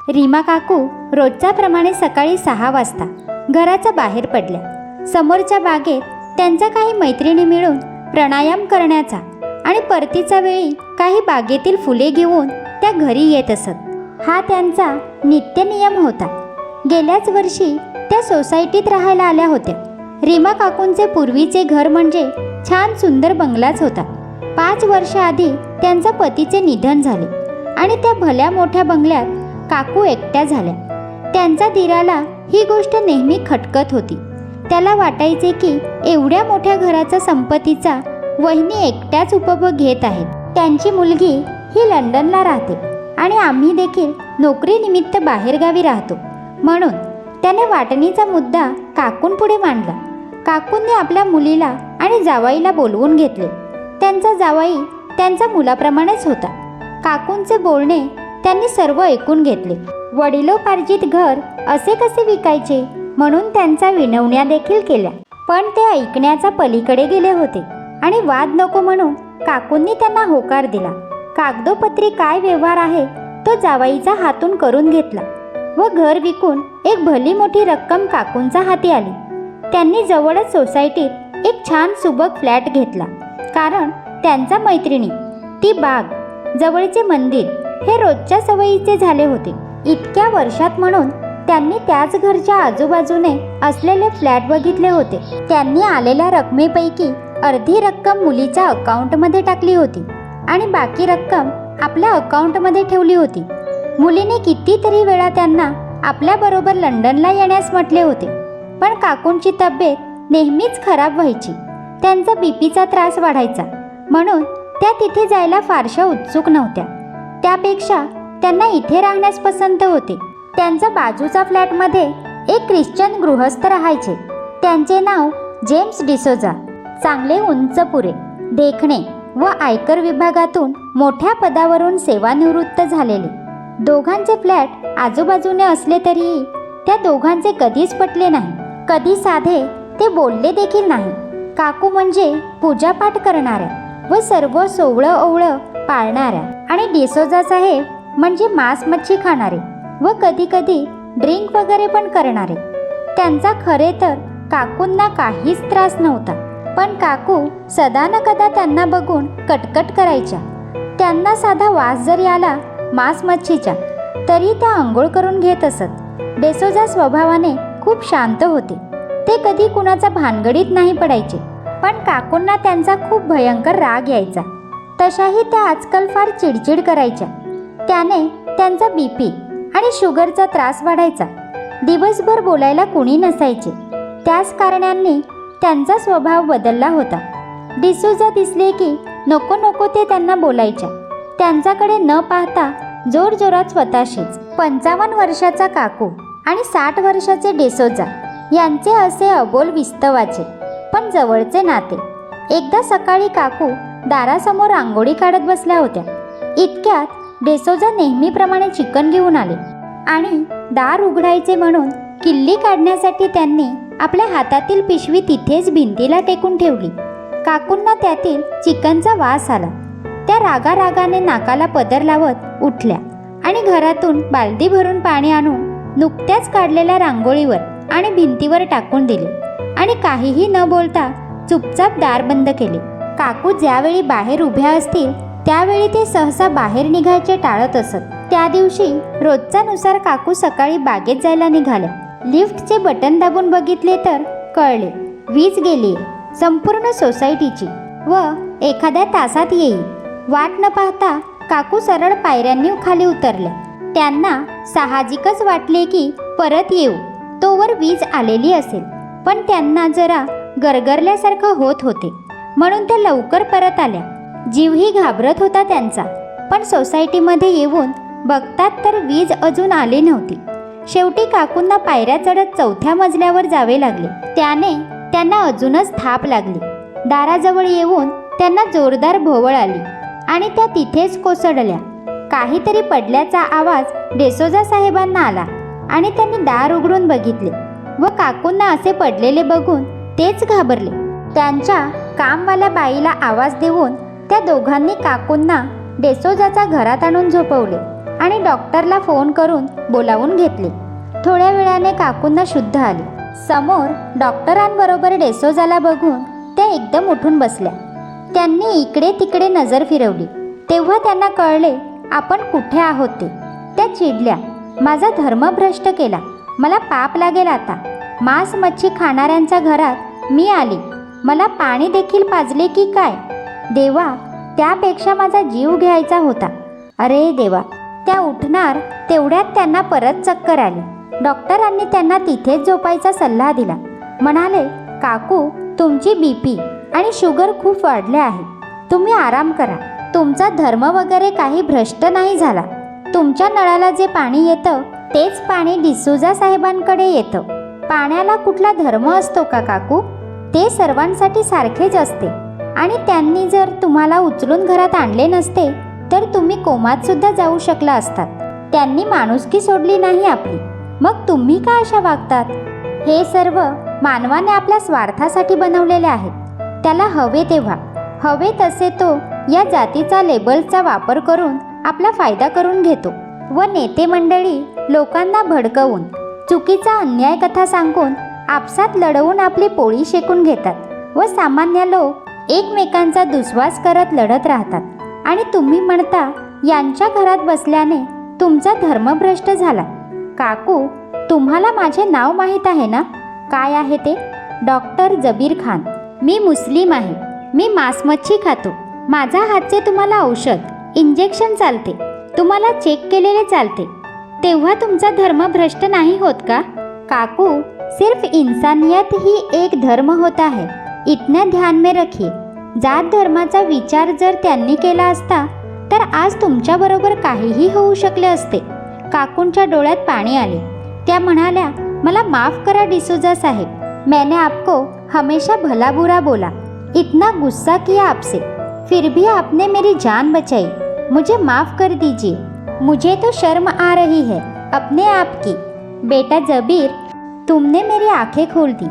रीमा काकू रोजच्याप्रमाणे सकाळी 6 वाजता घराच्या बाहेर पडल्या. समोरच्या बागेत त्यांच्या काही मैत्रिणी मिळून प्राणायाम करण्याचा आणि परतीच्या वेळी काही बागेतील फुले घेऊन त्या घरी येत असत. हा त्यांचा नित्यनियम होता. गेल्याच वर्षी त्या सोसायटीत राहायला आल्या होत्या. रीमा काकूंचे पूर्वीचे घर म्हणजे छान सुंदर बंगलाच होता. 5 वर्षाआधी त्यांच्या पतीचे निधन झाले आणि त्या भल्या मोठ्या बंगल्यात काकू एकट्या झाल्या. त्यांच्या दिराला ही गोष्ट नेहमी खटकत होती. त्याला वाटायचे की एवढ्या मोठ्या घराच्या संपत्तीचा वहिनी एकट्याच उपभोग घेत आहेत. त्यांची मुलगी ही लंडनला राहते आणि आम्ही देखील नोकरीनिमित्त बाहेरगावी राहतो. म्हणून त्याने वाटणीचा मुद्दा काकूंपुढे मांडला. काकूंनी आपल्या मुलीला आणि जावाईला बोलवून घेतले. त्यांचा जावाई त्यांच्या मुलाप्रमाणेच होता. काकूंचे बोलणे त्यांनी सर्व ऐकून घेतले. वडिलोपार्जित घर असे कसे विकायचे म्हणून त्यांच्या विनवण्या देखील केल्या, पण ते ऐकण्याच्या पलीकडे गेले होते आणि वाद नको म्हणून काकूंनी त्यांना होकार दिला. कागदोपत्री काय व्यवहार आहे तो जावाईचा हातून करून घेतला व घर विकून एक भली मोठी रक्कम काकूंच्या हाती आली. त्यांनी जवळच सोसायटीत एक छान सुबक फ्लॅट घेतला, कारण त्यांच्या मैत्रिणी, ती बाग, जवळचे मंदिर हे रोजच्या सवयीचे झाले होते. इतक्या वर्षात म्हणून त्यांनी त्याच घरच्या आजूबाजूने असलेले फ्लॅट बघितले होते. त्यांनी आलेल्या रकमेपैकी अर्धी रक्कम मुलीच्या अकाउंटमध्ये टाकली होती आणि बाकी रक्कम आपल्या अकाउंटमध्ये ठेवली होती. मुलीने कितीतरी वेळा त्यांना आपल्याबरोबर लंडनला येण्यास म्हटले होते, पण काकूंची तब्येत नेहमीच खराब व्हायची. त्यांचा बीपीचा त्रास वाढायचा, म्हणून त्या तिथे जायला फारशा उत्सुक नव्हत्या. त्यापेक्षा त्यांना इथे राहण्यास पसंत होते. त्यांच्या बाजूच्या फ्लॅटमध्ये एक ख्रिश्चन गृहस्थ राहायचे. त्यांचे नाव जेम्स डिसोजा. चांगले उंचपुरे, देखणे व आयकर विभागातून मोठ्या पदावरून सेवानिवृत्त झालेले. दोघांचे फ्लॅट आजूबाजूने असले तरीही त्या दोघांचे कधीच पटले नाही. कधी साधे ते बोलले देखील नाही. काकू म्हणजे पूजापाठ करणाऱ्या व सर्व सोवळं ओवळं पाळणाऱ्या आणि डिसोजा साहेब म्हणजे मांस मच्छी खाणारे व कधी कधी ड्रिंक वगैरे पण करणारे. त्यांचा खरे तर काकूंना काहीच त्रास नव्हता, पण काकू सदा न कदा त्यांना बघून कटकट करायच्या. त्यांना साधा वास जरी आला मांस मच्छीचा तरी त्या आंघोळ करून घेत असत. डिसोजा स्वभावाने खूप शांत होते. ते कधी कुणाचा भानगडीत नाही पडायचे, पण काकूंना त्यांचा खूप भयंकर राग यायचा. तशाही त्या आजकाल फार चिडचिड करायच्या. त्याने त्यांचा बीपी आणि शुगरचा त्रास वाढायचा. दिवसभर बोलायला कुणी नसायचे. त्याच कारणांनी त्यांचा स्वभाव बदलला होता. डिसोजा दिसले की नको नको ते त्यांना बोलायच्या. त्यांच्याकडे न पाहता जोरजोरात स्वतःशीच. 55 वर्षाचा काकू आणि 60 वर्षाचे डिसोजा यांचे असे अबोल विस्तवाचे पण जवळचे नाते. एकदा सकाळी काकू दारासमोर रांगोळी काढत बसल्या होत्या. इतक्यात डिसोजा नेहमीप्रमाणे चिकन घेऊन आले आणि दार उघडायचे म्हणून किल्ली काढण्यासाठी त्यांनी आपल्या हातातील पिशवी तिथेच भिंतीला टेकून ठेवली. काकूंना त्यातील चिकनचा वास आला. त्या रागारागाने नाकाला पदर लावत उठल्या आणि घरातून बालदी भरून पाणी आणून नुकत्याच काढलेल्या रांगोळीवर आणि भिंतीवर टाकून दिले आणि काहीही न बोलता चुपचाप दार बंद केले. काकू ज्यावेळी बाहेर उभ्या असतील त्यावेळी ते सहसा बाहेर निघायचे टाळत असत. त्या दिवशी रोजच्यानुसार काकू सकाळी बागेत जायला निघाल्या. लिफ्टचे बटन दाबून बघितले तर कळले वीज गेली संपूर्ण सोसायटीची व एखाद्या तासात येईल. वाट न पाहता काकू सरळ पायऱ्यांनी खाली उतरल्या. त्यांना साहजिकच वाटले की परत येऊ तोवर वीज आलेली असेल, पण त्यांना जरा गरगरल्यासारखं होत होते म्हणून त्या लवकर परत आल्या. जीवही घाबरत होता त्यांचा, पण सोसायटीमध्ये येऊन बघतात तर वीज अजून आली नव्हती. शेवटी काकूंना पायऱ्या चढत 4थ्या मजल्यावर जावे लागले. त्याने त्यांना अजूनच थाप लागली. दाराजवळ येऊन त्यांना जोरदार भोवळ आली आणि त्या तिथेच कोसळल्या. काहीतरी पडल्याचा आवाज डिसोजा साहेबांना आला आणि त्यांनी दार उघडून बघितले व काकूंना असे पडलेले बघून तेच घाबरले. त्यांच्या कामवाल्या बाईला आवाज देऊन त्या दोघांनी काकूंना डिसोजाच्या घरात आणून झोपवले आणि डॉक्टरला फोन करून बोलावून घेतले. थोड्या वेळाने काकूंना शुद्ध आली. समोर डॉक्टरांबरोबर डेसोजाला बघून त्या एकदम उठून बसल्या. त्यांनी इकडे तिकडे नजर फिरवली. तेव्हा त्यांना कळले आपण कुठे आहोत ते. त्या चिडल्या, माझा धर्म भ्रष्ट केला, मला पाप लागेल आता. मांस मच्छी खाणाऱ्यांच्या घरात मी आली, मला पाणी देखील पाजले की काय? देवा, त्यापेक्षा माझा जीव घ्यायचा होता. अरे देवा. त्या उठणार तेवढ्यात त्यांना परत चक्कर आली. डॉक्टरांनी त्यांना तिथेच झोपायचा सल्ला दिला. म्हणाले, काकू, तुमची BP आणि शुगर खूप वाढले आहे, तुम्ही आराम करा. तुमचा धर्म वगैरे काही भ्रष्ट नाही झाला. तुमच्या नळाला जे पाणी येतं तेच पाणी डिसूजा साहेबांकडे येतं. पाण्याला कुठला धर्म असतो का काकू? ते सर्वांसाठी सारखेच असते. आणि त्यांनी जर तुम्हाला उचलून घरात आणले नसते तर तुम्ही कोमात सुद्धा जाऊ शकला असतात. त्यांनी माणुसकी सोडली नाही आपली, मग तुम्ही का अशा वागतात? हे सर्व मानवाने आपल्या स्वार्थासाठी बनवलेले आहेत. त्याला हवे तेव्हा हवे तसे तो या जातीचा लेबल्सचा वापर करून आपला फायदा करून घेतो व नेते मंडळी लोकांना भडकवून चुकीचा अन्याय कथा सांगून आपसात लढवून आपली पोळी शेकून घेतात व सामान्य लोक एकमेकांचा दुस्वास करत लढत राहतात. आणि तुम्ही म्हणता यांच्या घरात बसल्याने तुमचा धर्मभ्रष्ट झाला. काकू, तुम्हाला माझे नाव माहीत आहे ना? काय आहे ते? डॉक्टर जबीर खान. मी मुस्लिम आहे. मी मांस मच्छी खातो. माझा हातचे तुम्हाला औषध, इंजेक्शन चालते, तुम्हाला चेक केलेले चालते. तेव्हा तुमचा धर्म भ्रष्ट नाही होत का? काकू, सिर्फ इंसानियत ही एक धर्म होता है, इतना ध्यान में रखिए. जात धर्माचा विचार जर त्यांनी केला असता तर आज तुमच्याबरोबर काहीही होऊ शकले असते. काकूंच्या डोळ्यात पाणी आले. त्या म्हणाल्या, मला माफ करा डिसूजा साहेब, मैंने आपको हमेशा भला बुरा बोला, इतना गुस्सा किया आपसे, फिर भी आपने मेरी जान बचाई. मुझे माफ कर दीजिए, मुझे तो शर्म आ रही है अपने आप की. बेटा जबीर, तुमने मेरी आंखें खोल दी.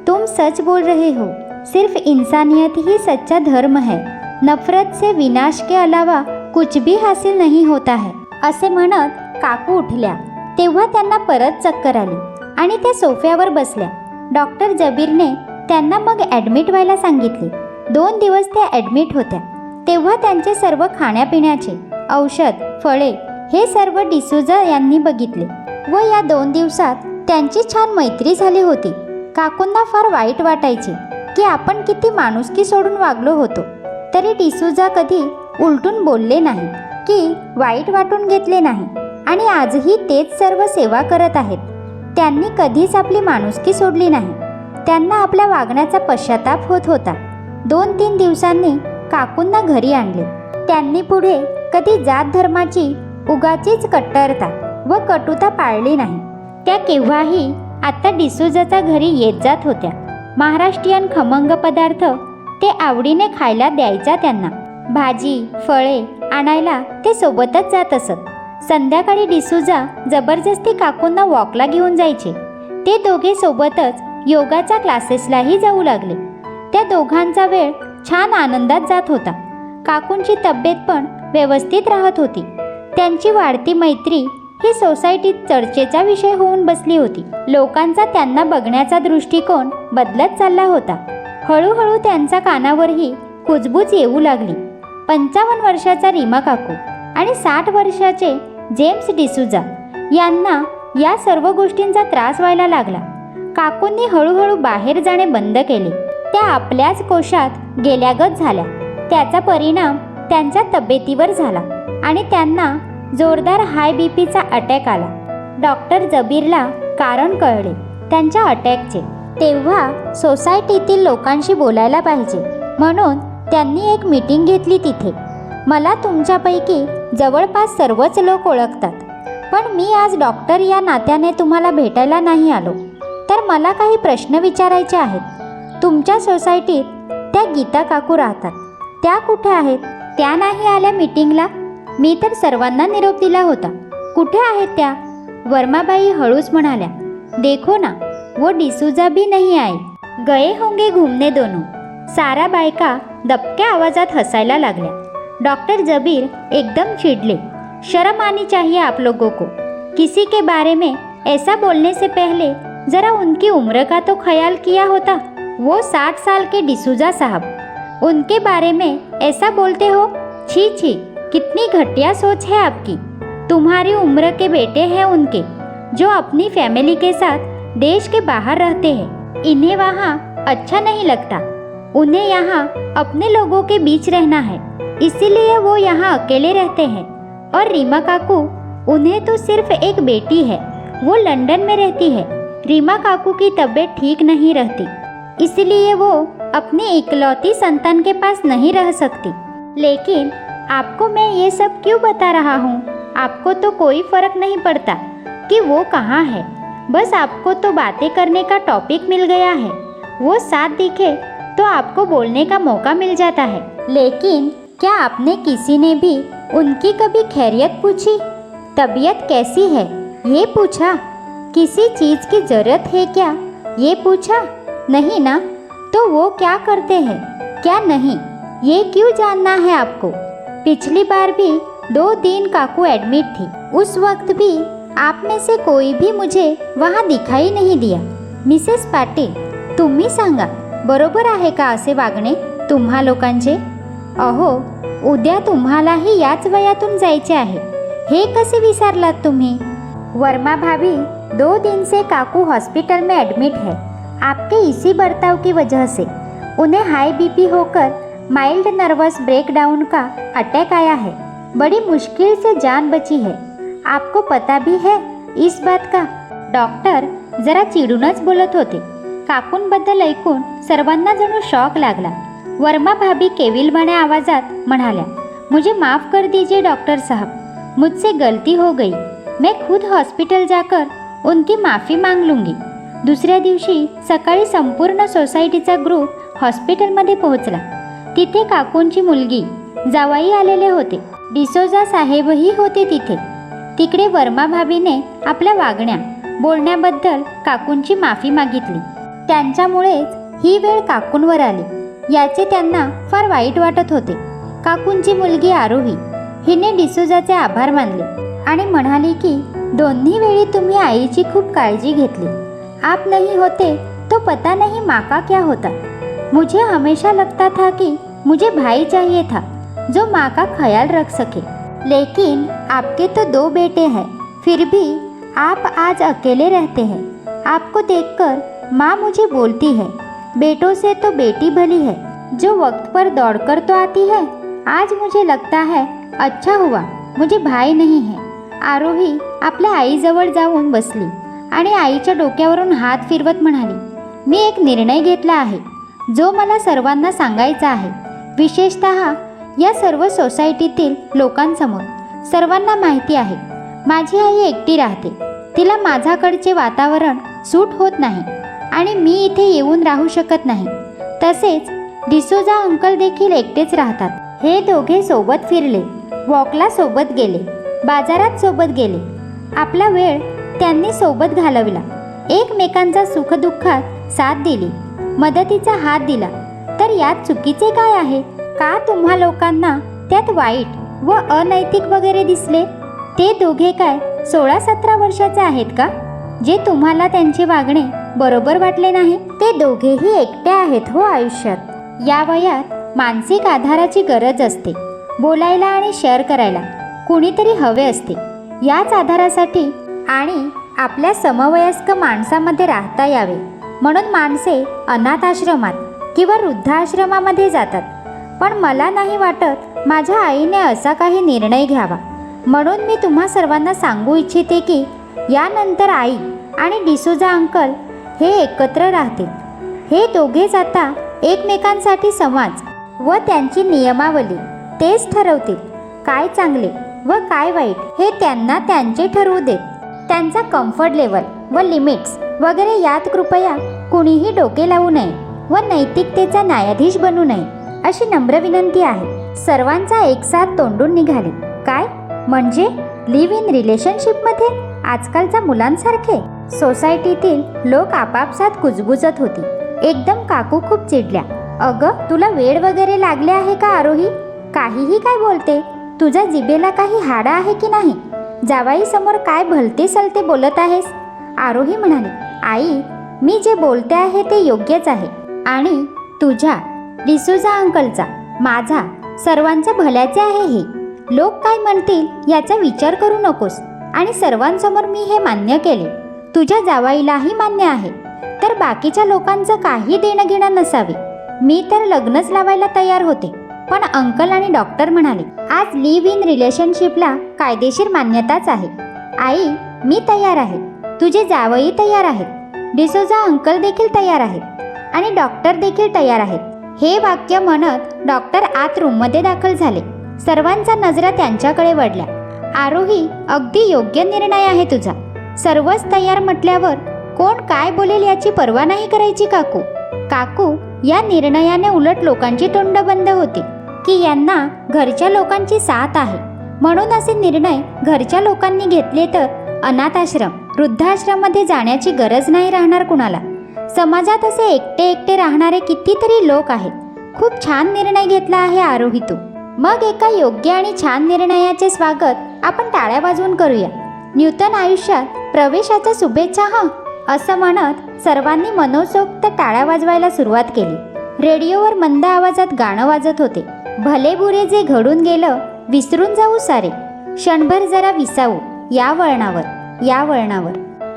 तुम सच बोल रहे हो. सिर्फ इंसानियत ही सच्चा धर्म है. नफरत से विनाश के अलावा कुछ भी हासिल नहीं होता है. असे म्हणत काकू उठल्या. तेव्हा त्यांना परत चक्कर आली आणि त्या सोफ्यावर बसल्या. डॉक्टर जबीरने त्यांना मग ॲडमिट व्हायला सांगितले. 2 दिवस त्या ॲडमिट होत्या. तेव्हा त्यांचे सर्व खाण्यापिण्याचे, औषध, फळे हे सर्व डिसूजा यांनी बघितले व या 2 दिवसात त्यांची छान मैत्री झाली होती. काकूंना फार वाईट वाटायचे की आपण किती माणुसकी सोडून वागलो होतो. तरी डिसूजा कधी उलटून बोलले नाही की वाईट वाटून घेतले नाही आणि आजही तेच सर्व सेवा करत आहेत. त्यांनी कधीच आपली माणुसकी सोडली नाही. त्यांना आपल्या वागण्याचा पश्चाताप होत होता. 2-3 दिवसांनी काकूंना घरी आणले. त्यांनी पुढे कधी जात धर्माची उगाचीच कट्टरता व कटुता पाळली नाही. त्या केव्हाही आता डिसूजाच्या घरी येत जात होत्या. महाराष्ट्रीयन खमंग पदार्थ ते आवडीने खायला द्यायचा त्यांना. भाजी, फळे आणायला ते सोबतच जात असत. संध्याकाळी डिसूजा जबरदस्ती काकूंना वॉकला घेऊन जायचे. ते दोघे सोबतच योगाच्या क्लासेसलाही जाऊ लागले. त्या दोघांचा वेळ छान आनंदात जात होता. काकूंची तब्येत पण व्यवस्थित राहत होती. त्यांची वाढती मैत्री ही सोसायटीत चर्चेचा विषय होऊन बसली होती. लोकांचा त्यांना बघण्याचा दृष्टिकोन बदलत चालला होता. हळूहळू त्यांच्या कानावरही कुजबूज येऊ लागली. 55 वर्षाचा रीमा काकू आणि 60 वर्षाचे जेम्स डिसूजा यांना या सर्व गोष्टींचा त्रास व्हायला लागला. काकूंनी हळूहळू बाहेर जाणे बंद केले. त्या आपल्याच कोशात गेल्यागत झाल्या. त्याचा परिणाम त्यांच्या तब्येतीवर झाला आणि त्यांना जोरदार हाय BPचा अटॅक आला. डॉक्टर जबीरला कारण कळले त्यांच्या अटॅकचे. तेव्हा सोसायटीतील लोकांशी बोलायला पाहिजे म्हणून त्यांनी एक मीटिंग घेतली तिथे. मला तुमच्यापैकी जवळपास सर्वच लोक ओळखतात, पण मी आज डॉक्टर या नात्याने तुम्हाला भेटायला नाही आलो. तर मला काही प्रश्न विचारायचे आहेत. तुमच्या सोसायटीत त्या गीता काकू राहतात, त्या कुठे आहेत? त्या नाही आल्या मीटिंगला. मी तर सर्वांना निरोप दिला होता. कुठे आहेत त्या? वर्माबाई हळूच म्हणाल्या, देखो ना, वो डिसूजा भी नहीं आई, गए होंगे घूमने दोनों. सारा बायका दबक्या आवाजात हसायला लागल्या. डॉक्टर जबीर एकदम चिडले. शर्म आनी चाहिए आप लोगों को। किसी के बारे में ऐसा बोलने से पहले जरा उनकी उम्र का तो ख्याल किया होता। वो 60 साल के डिसूजा साहब, उनके बारे में ऐसा बोलते हो? छी छी, कितनी घटिया सोच है आपकी। तुम्हारी उम्र के बेटे हैं उनके, जो अपनी फैमिली के साथ देश के बाहर रहते हैं। इन्हें वहाँ अच्छा नहीं लगता। उन्हें यहाँ अपने लोगों के बीच रहना है, इसीलिए वो यहाँ अकेले रहते हैं। और रीमा काकू, उन्हें तो सिर्फ एक बेटी है, वो लंदन में रहती है। रीमा काकू की तबीयत ठीक नहीं रहती, इसलिए वो अपनी इकलौती संतान के पास नहीं रह सकती। लेकिन आपको मैं ये सब क्यों बता रहा हूँ? आपको तो कोई फर्क नहीं पड़ता कि वो कहाँ है। बस आपको तो बातें करने का टॉपिक मिल गया है। वो साथ दिखे तो आपको बोलने का मौका मिल जाता है। लेकिन क्या आपने किसी ने भी उनकी कभी खैरियत पूछी? तबीयत कैसी है ये पूछा? किसी चीज़ की ज़रूरत है क्या ये पूछा? नहीं ना। तो वो क्या करते हैं क्या नहीं, ये क्यों जानना है आपको? पिछली बार भी 2 दिन काकू एडमिट थी। उस वक्त भी आप में से कोई भी मुझे वहाँ दिखाई नहीं दिया। मिसेस पाटील, तुम्ही सांगा, बरोबर आहे का असे वागणे तुम्हा लोकांचे? अहो, उद्या तुम्हालाही याच वयातून जायचे आहे, हे कसे विसरलात तुम्ही? वर्मा भाभी, 2 दिन से काकू हॉस्पिटल में एडमिट है। आपके इसी बर्ताव की वजह से उन्हें हाई बीपी होकर माइल्ड नर्वस ब्रेकडाउन का अटैक आया है। बड़ी मुश्किल से जान बची है। आपको पता भी है इस बात का? डॉक्टर जरा चिडूनच बोलत होते। काकूंबद्दल ऐकून सर्वांना जणू शॉक लागला। वर्मा भाभी केविलवाण्या आवाजात म्हणाल्या, मुझे माफ़ कर दीजिए डॉक्टर साहब, मुझसे गलती हो गई। मैं खुद हॉस्पिटल जाकर उनकी माफ़ी मांग लूँगी। दुसऱ्या दिवशी सकाळी संपूर्ण सोसायटीचा ग्रुप हॉस्पिटलमध्ये पोहोचला। तिथे काकूंची मुलगी, जावाई आलेले होते। डिसोजा साहेबही होते तिथे। तिकडे वर्मा भाभीने आपल्या वागण्या बोलण्याबद्दल काकूंची माफी मागितली। त्यांच्यामुळेच ही वेळ काकूंवर आली याचे त्यांना फार वाईट वाटत होते। काकूंची मुलगी आरोही हिने डिसोजाचे आभार मानले आणि म्हणाली की दोन्ही वेळी तुम्ही आईची खूप काळजी घेतली। आप नहीं होते तो पता नहीं माँ का क्या होता। मुझे हमेशा लगता था कि मुझे भाई चाहिए था जो माँ का ख्याल रख सके, लेकिन आपके तो 2 बेटे हैं, फिर भी आप आज अकेले रहते हैं। आपको देखकर माँ मुझे बोलती है, बेटों से तो बेटी भली है, जो वक्त पर दौड़कर तो आती है। आज मुझे लगता है अच्छा हुआ मुझे भाई नहीं है। आरोही आपल्या आईजवळ जाऊन बसली आणि आईच्या डोक्यावरून हात फिरवत म्हणाली, मी एक निर्णय घेतला आहे जो मला सर्वांना सांगायचा आहे, विशेषतः या सर्व सोसायटीतील लोकांसमोर। सर्वांना माहिती आहे माझी आई एकटी राहते, तिला माझ्याकडचे वातावरण सूट होत नाही आणि मी इथे येऊन राहू शकत नाही। तसेच डिसोजा अंकल देखील एकटेच राहतात। हे दोघे सोबत फिरले, वॉकला सोबत गेले, बाजारात सोबत गेले, आपला वेळ त्यांनी सोबत घालवला, एकमेकांचा सुखदुःखात साथ दिली, मदतीचा हात दिला। तर यात चुकीचे काय आहे? का तुम्हा लोकांना त्यात वाईट व अनैतिक वगैरे दिसले? ते दोघे काय 16-17 वर्षाचे आहेत का, जे तुम्हाला त्यांचे वागणे बरोबर वाटले नाही? ते दोघेही एकटे आहेत हो आयुष्यात। या वयात मानसिक आधाराची गरज असते, बोलायला आणि शेअर करायला कुणीतरी हवे असते। याच आधारासाठी आणि आपल्या समवयस्क माणसामध्ये राहता यावे म्हणून माणसे अनाथ आश्रमात किंवा वृद्धाश्रमामध्ये जातात। पण मला नाही वाटत माझ्या आईने असा काही निर्णय घ्यावा, म्हणून मी तुम्हा सर्वांना सांगू इच्छिते की यानंतर आई आणि डिसोजा अंकल हे एकत्र राहतील। हे दोघेच आता एकमेकांसाठी समाज व त्यांची नियमावली तेच ठरवतील। काय चांगले व काय वाईट हे त्यांना त्यांचे ठरवू देत। त्यांचा कम्फर्ट लेवल व लिमिट्स वगैरे यात कृपया कुणीही डोके लावू नये व नैतिकतेचा न्यायाधीश बनू नये अशी नम्र विनंती आहे। सर्वांचा एकसाथ तोंडून निघाले, काय म्हणजे लिव्ह इन रिलेशनशिपमध्ये आजकालच्या मुलांसारखे? सोसायटीतील लोक आपापसात कुजबुजत होती। एकदम काकू खूप चिडल्या, अगं तुला वेड वगैरे लागले आहे का आरोही? काहीही काय बोलते? तुझ्या जिभेला काही हाडं आहे की नाही? जावाई समोर काय भलते सलते बोलत आहेस? आरोही म्हणाली, आई, मी जे बोलते आहे ते योग्यच आहे आणि तुझ्या, डिसूजा अंकलचा, माझा, सर्वांच्या भल्याचे आहे हे. लोक काय म्हणतील याचा विचार करू नकोस आणि सर्वांसमोर मी हे मान्य केले. तुझ्या जावाईलाही मान्य आहे, तर बाकीच्या लोकांचं काही देणं घेणं नसावे. मी तर लग्नच लावायला तयार होते, पण अंकल आणि डॉक्टर म्हणाले आज लिव्ह इन रिलेशनशिपला कायदेशीर मान्यताच आहे. आई, मी तयार आहे, तुझे जावई तयार आहेत, डिसोजा अंकल देखील तयार आहेत आणि डॉक्टर देखील तयार आहेत. हे वाक्य म्हणत डॉक्टर आत रूममध्ये दाखल झाले. सर्वांच्या नजरा त्यांच्याकडे वळल्या. आरोही, अगदी योग्य निर्णय आहे तुझा. सर्वच तयार म्हटल्यावर कोण काय बोलेल याची पर्वा नाही करायची काकू. काकू, या निर्णयाने उलट लोकांची तोंड बंद होती की यांना घरच्या लोकांची साथ आहे म्हणून असे निर्णय घरच्या लोकांनी घेतले तर अनाथाश्रम, वृद्धाश्रममध्ये जाण्याची गरज नाही राहणार कुणाला. समाजात असे एकटे एकटे राहणारे कितीतरी लोक आहेत. खूप छान निर्णय घेतला आहे आरोही तू. मग एका योग्य आणि छान निर्णयाचे स्वागत आपण टाळ्या वाजवून करूया. नूतन आयुष्यात प्रवेशाच्या शुभेच्छा हं, असं म्हणत सर्वांनी मनोसोक्त टाळ्या वाजवायला सुरुवात केली. रेडिओवर मंद आवाजात गाणं वाजत होते. भले बुरे जे घडून गेलं विसरून जाऊ सारे, क्षणभर जरा विसावू या वळणावर, या वळणावर.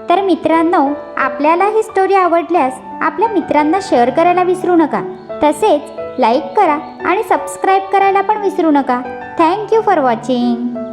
तर मित्रांनो, आपल्याला ही स्टोरी आवडल्यास आपल्या मित्रांना शेअर करायला विसरू नका. तसेच लाईक करा आणि सबस्क्राईब करायला पण विसरू नका. Thank you for watching.